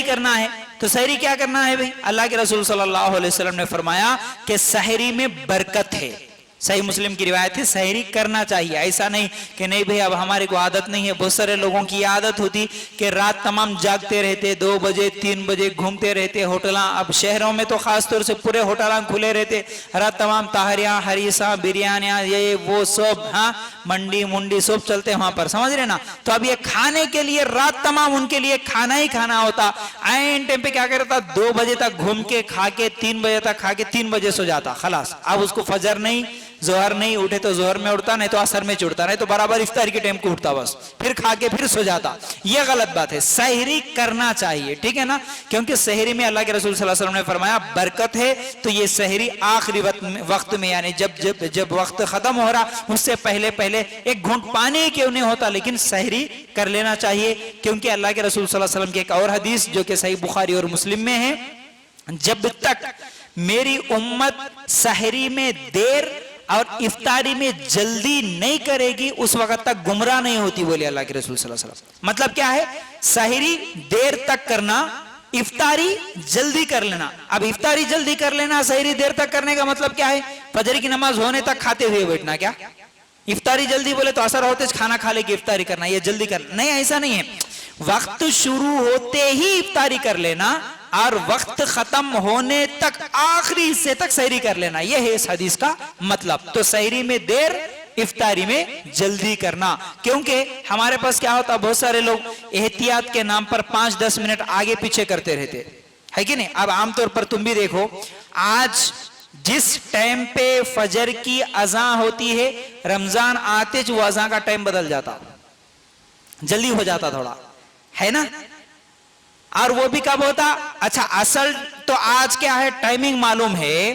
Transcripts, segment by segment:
करना है। तो सहरी क्या करना है भाई? अल्लाह के रसूल सल्लल्लाहु अलैहि वसल्लम ने फरमाया कि सहरी में बरकत है। सही मुस्लिम की रिवायत है, सहरी करना चाहिए। ऐसा नहीं कि नहीं भाई अब हमारे को आदत नहीं है। बहुत सारे लोगों की आदत होती कि रात तमाम जागते रहते, 2 बजे 3 बजे घूमते रहते होटल। अब शहरों में तो खास तौर से पूरे होटल खुले रहते, रात तमाम ताहरियाँ, हरीसा, बिरयानियाँ, ये वो सब, हाँ मंडी मुंडी सब चलते वहां पर, समझ रहे ना। तो अब ये खाने के लिए रात तमाम उनके लिए खाना ही खाना होता। आइन टाइम पे क्या करता, 2 बजे तक घूम के खा के 3 बजे तक खा के 3 बजे सो जाता, खलास। अब उसको फजर नहीं, जोहर नहीं, उठे तो जोहर में उठता, नहीं तो असर में उठता, नहीं तो बराबर इफ्तार के टाइम को उठता, बस फिर खा के फिर सो जाता। यह गलत बात है। सहरी करना चाहिए, ठीक है ना, क्योंकि सहरी में अल्लाह के रसूल सल्लल्लाहु अलैहि वसल्लम ने फरमाया बरकत है। तो ये सहरी आखिरी वक्त में, यानी जब वक्त खत्म हो रहा उससे पहले पहले एक घूंट पानी क्यों नहीं होता, लेकिन सहरी कर लेना चाहिए। क्योंकि अल्लाह के रसूल सल्लल्लाहु अलैहि वसल्लम की एक और हदीस जो कि सही बुखारी और मुस्लिम में है, जब तक मेरी उम्मत सहरी में देर और इफ्तारी में जल्दी नहीं करेगी उस वक्त तक गुमराह नहीं होती, बोले अल्लाह के रसूल सल्लल्लाहु अलैहि वसल्लम। मतलब क्या है, सहरी देर तक करना, इफ्तारी जल्दी कर लेना। अब इफ्तारी जल्दी कर लेना, सहरी देर तक करने का मतलब क्या है, फजर की नमाज होने तक खाते हुए बैठना। क्या इफ्तारी जल्दी बोले तो असर होते खाना खा लेके इफ्तारी करना, ये जल्दी करना नहीं, ऐसा नहीं है। वक्त शुरू होते ही इफ्तारी कर लेना और वक्त खत्म होने तक आखिरी हिस्से तक सहरी कर लेना, यह है इस हदीस का मतलब। तो सहरी में देर, इफ्तारी में जल्दी करना। क्योंकि हमारे पास क्या होता, बहुत सारे लोग एहतियात के नाम पर 5-10 मिनट आगे पीछे करते रहते है कि नहीं। अब आमतौर पर तुम भी देखो, आज जिस टाइम पे फजर की अज़ान होती है, रमजान आते वो अज़ान का टाइम बदल जाता, जल्दी हो जाता थोड़ा, है ना। और वो भी कब होता, अच्छा असल तो आज क्या है, टाइमिंग मालूम है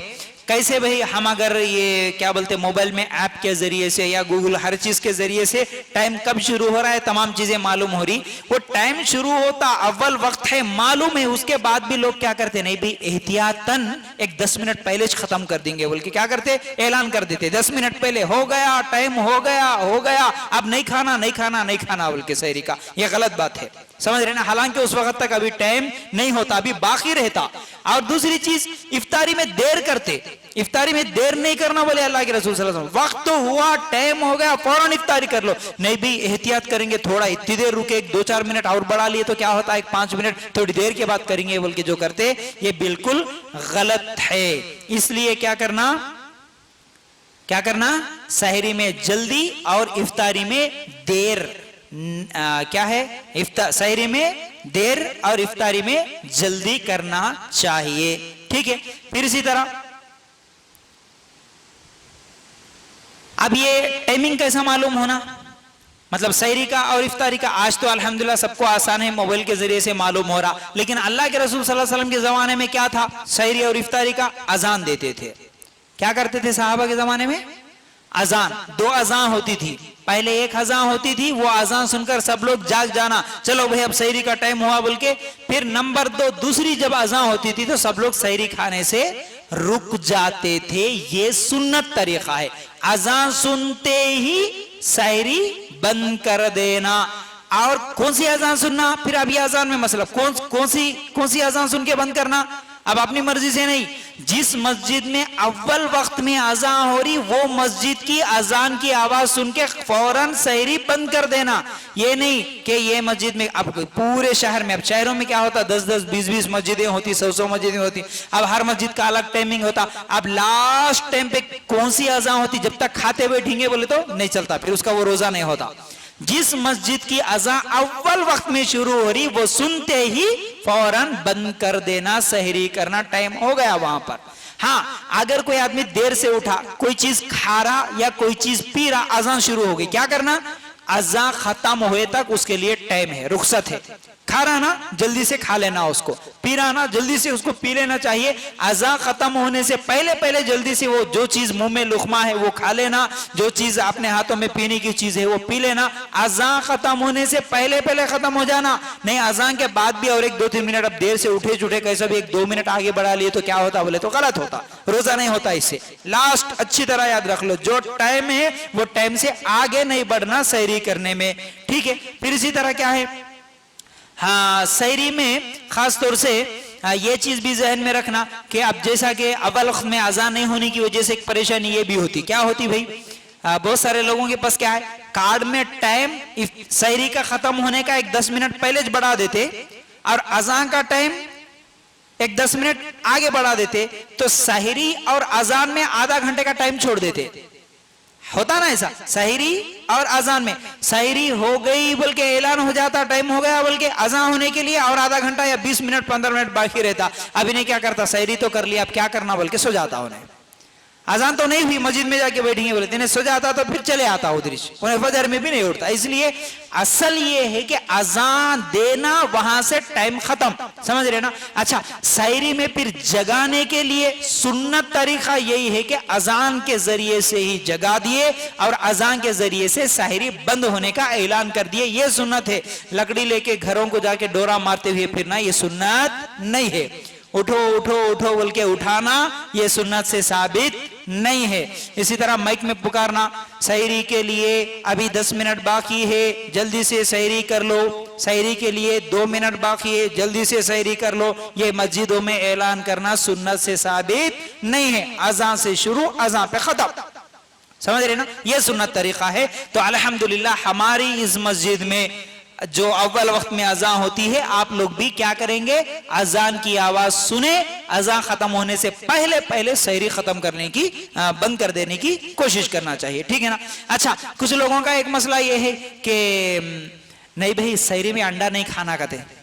कैसे भाई। हम अगर ये क्या बोलते मोबाइल में ऐप के जरिए से या गूगल हर चीज के जरिए से टाइम कब शुरू हो रहा है तमाम चीजें मालूम हो रही। वो टाइम शुरू होता, अव्वल वक्त है मालूम है, उसके बाद भी लोग क्या करते, नहीं भाई एहतियातन एक 10 मिनट पहले खत्म कर देंगे बोल के क्या करते, ऐलान कर देते 10 मिनट पहले हो गया, टाइम हो गया, अब नहीं खाना बोल के सहरी का। यह गलत बात है, समझ रहे ना। हालांकि उस वक्त तक अभी टाइम नहीं होता, अभी बाकी रहता। और दूसरी चीज, इफ्तारी में देर करते, इफ्तारी में देर नहीं करना बोले अल्लाह के रसूल सल्लल्लाहु अलैहि वसल्लम। वक्त तो हुआ, टाइम हो गया, फौरन इफ्तारी कर लो। नहीं भी एहतियात करेंगे, थोड़ा इतनी देर रुके, 2-4 मिनट और बढ़ा लिए तो क्या होता है, 5 मिनट थोड़ी देर के बाद करेंगे बोल के जो करते, ये बिल्कुल गलत है। इसलिए क्या करना, सहरी में जल्दी और इफ्तारी में देर, क्या है, सहरी में देर और इफ्तारी में जल्दी करना चाहिए, ठीक है। फिर इसी तरह अब ये टाइमिंग कैसा मालूम होना, मतलब सहरी का और इफ्तारी का। आज तो अल्हम्दुलिल्लाह सबको आसान है, मोबाइल के जरिए से मालूम हो रहा। लेकिन अल्लाह के रसूल सल्लल्लाहु अलैहि वसल्लम के जमाने में क्या था, सहरी और इफ्तारी का अजान देते थे। क्या करते थे साहबा के जमाने में, अजान, 2 अजान होती थी। पहले एक अजान होती थी, वो अजान सुनकर सब लोग जाग जाना, चलो भाई अब सहरी का टाइम हुआ बोल के। फिर नंबर 2 दूसरी जब अजान होती थी तो सब लोग सहरी खाने से रुक जाते थे। ये सुन्नत तरीका है, अजान सुनते ही सहरी बंद कर देना। और कौन सी अजान सुनना, फिर अभी अजान में मसला, कौन सी अजान सुन के बंद करना, अब अपनी मर्जी से नहीं। जिस मस्जिद में अव्वल वक्त में अजान हो रही, वो मस्जिद की अजान की आवाज सुन के फौरन सहरी बंद कर देना। ये नहीं कि ये मस्जिद में, अब पूरे शहर में, अब शहरों में क्या होता, 10-10, 20-20 मस्जिदें होती, 100-100 मस्जिदें होती। अब हर मस्जिद का अलग टाइमिंग होता। अब लास्ट टाइम पे कौन सी अजान होती, जब तक खाते बैठेंगे बोले तो नहीं चलता, फिर उसका वो रोजा नहीं होता। जिस मस्जिद की अज़ान अव्वल वक्त में शुरू हो रही, वो सुनते ही फौरन बंद कर देना, सहरी करना, टाइम हो गया वहां पर। हाँ, अगर कोई आदमी देर से उठा, कोई चीज खा रहा या कोई चीज पी रहा, अज़ान शुरू हो गई, क्या करना, अज़ान खत्म हुए तक उसके लिए टाइम है, रुख्सत है। खा रहा ना, जल्दी से खा लेना उसको, पी रहा ना, जल्दी से उसको पी लेना चाहिए। अज़ान खत्म होने से पहले पहले जल्दी से वो जो चीज मुंह में लुकमा है वो खा लेना, जो चीज अपने हाथों में पीने की चीज है वो पी लेना। अज़ान खत्म होने से पहले पहले खत्म हो जाना, नहीं अज़ान के बाद भी और 1-2-3 मिनट अब देर से उठे जुटे कैसे भी 1-2 मिनट आगे बढ़ा लिए तो क्या होता, बोले तो गलत होता, रोजा नहीं होता इससे। लास्ट अच्छी तरह याद रख लो, जो टाइम है वो टाइम से आगे नहीं बढ़ना सहरी करने में, ठीक है। फिर इसी तरह क्या है, हाँ, सहरी में खास तौर से ये चीज भी जहन में रखना कि अब जैसा कि अव्वल वक्त में अजान नहीं होने की वजह से एक परेशानी ये भी होती, क्या होती भाई, बहुत सारे लोगों के पास क्या है, कार्ड में टाइम सहरी का खत्म होने का एक 10 मिनट पहले बढ़ा देते और अजान का टाइम एक 10 मिनट आगे बढ़ा देते, तो सहरी और अजान में आधा घंटे का टाइम छोड़ देते। होता ना ऐसा, सहरी और अजान में सहरी हो गई बोल के ऐलान हो जाता, टाइम हो गया बोल के, अजान होने के लिए और आधा घंटा या 20 मिनट 15 मिनट बाकी रहता। अभी नहीं क्या करता, सहरी तो कर लिया, अब क्या करना बोल के सो जाता उन्हें। अजान तो नहीं हुई, मस्जिद में जाके बैठेंगे बोले, इन्हें सो जाता तो फिर चले आता उधर, उन्हें फजर में भी नहीं उठता। इसलिए असल ये है कि अजान देना, वहां से टाइम खत्म, समझ रहे ना। अच्छा, सहरी में फिर जगाने के लिए सुन्नत तरीका यही है कि अजान के जरिए से ही जगा दिए और अजान के जरिए से सहरी बंद होने का ऐलान कर दिए, ये सुन्नत है। लकड़ी लेके घरों को जाके डोरा मारते हुए फिरना ये सुन्नत नहीं है। उठो उठो उठो बोल के उठाना ये सुन्नत से साबित नहीं है। इसी तरह माइक में पुकारना, सहरी के लिए अभी 10 मिनट बाकी है, जल्दी से सहरी कर लो, सहरी के लिए 2 मिनट बाकी है, जल्दी से सहरी कर लो, ये मस्जिदों में ऐलान करना सुन्नत से साबित नहीं है। अजान से शुरू, अजान पे खत्म, समझ रहे ना, ये सुन्नत तरीका है। तो अल्हम्दुलिल्लाह हमारी इस मस्जिद में जो अव्वल वक्त में अजान होती है, आप लोग भी क्या करेंगे, अजान की आवाज सुने, अजान खत्म होने से पहले पहले सहरी खत्म करने की, बंद कर देने की कोशिश करना चाहिए, ठीक है ना। अच्छा, कुछ लोगों का एक मसला ये है कि नहीं भाई सहरी में अंडा नहीं खाना कहते।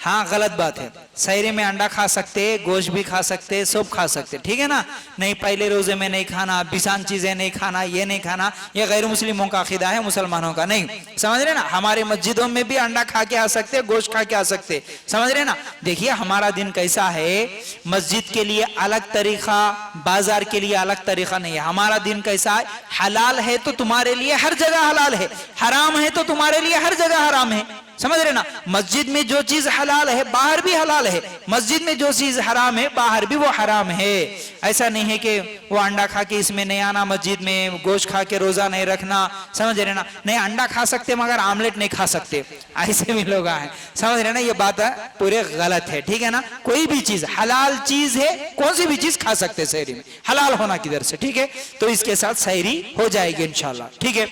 हाँ, गलत बात है, सहरी में अंडा खा सकते, गोश्त भी खा सकते, सब खा सकते, ठीक है ना। नहीं, पहले रोजे में नहीं खाना, बिसान चीजें नहीं खाना, ये नहीं खाना, ये गैर मुस्लिमों का अकीदा है, मुसलमानों का नहीं, समझ रहे ना। हमारे मस्जिदों में भी अंडा खा के आ सकते, गोश्त खा के आ सकते, समझ रहे ना। देखिए हमारा दिन कैसा है, मस्जिद के लिए अलग तरीका, बाजार के लिए अलग तरीका नहीं है। हमारा दिन कैसा है, हलाल है तो तुम्हारे लिए हर जगह हलाल है, हराम है तो तुम्हारे लिए हर जगह हराम है, समझ रहे ना। मस्जिद में जो चीज हलाल है बाहर भी हलाल है, मस्जिद में जो चीज हराम है बाहर भी वो हराम है। ऐसा नहीं है कि वो अंडा खा के इसमें नहीं आना मस्जिद में, गोश्त खा के रोजा नहीं रखना, समझ रहे ना। नहीं, अंडा खा सकते मगर आमलेट नहीं खा सकते, ऐसे भी लोग हैं, समझ रहे ना। ये बात पूरे गलत है, ठीक है ना। कोई भी चीज हलाल चीज है, कौन सी भी चीज खा सकते सहरी में, हलाल होना किधर से, ठीक है। तो इसके साथ सहरी हो जाएगी इंशाल्लाह, ठीक है।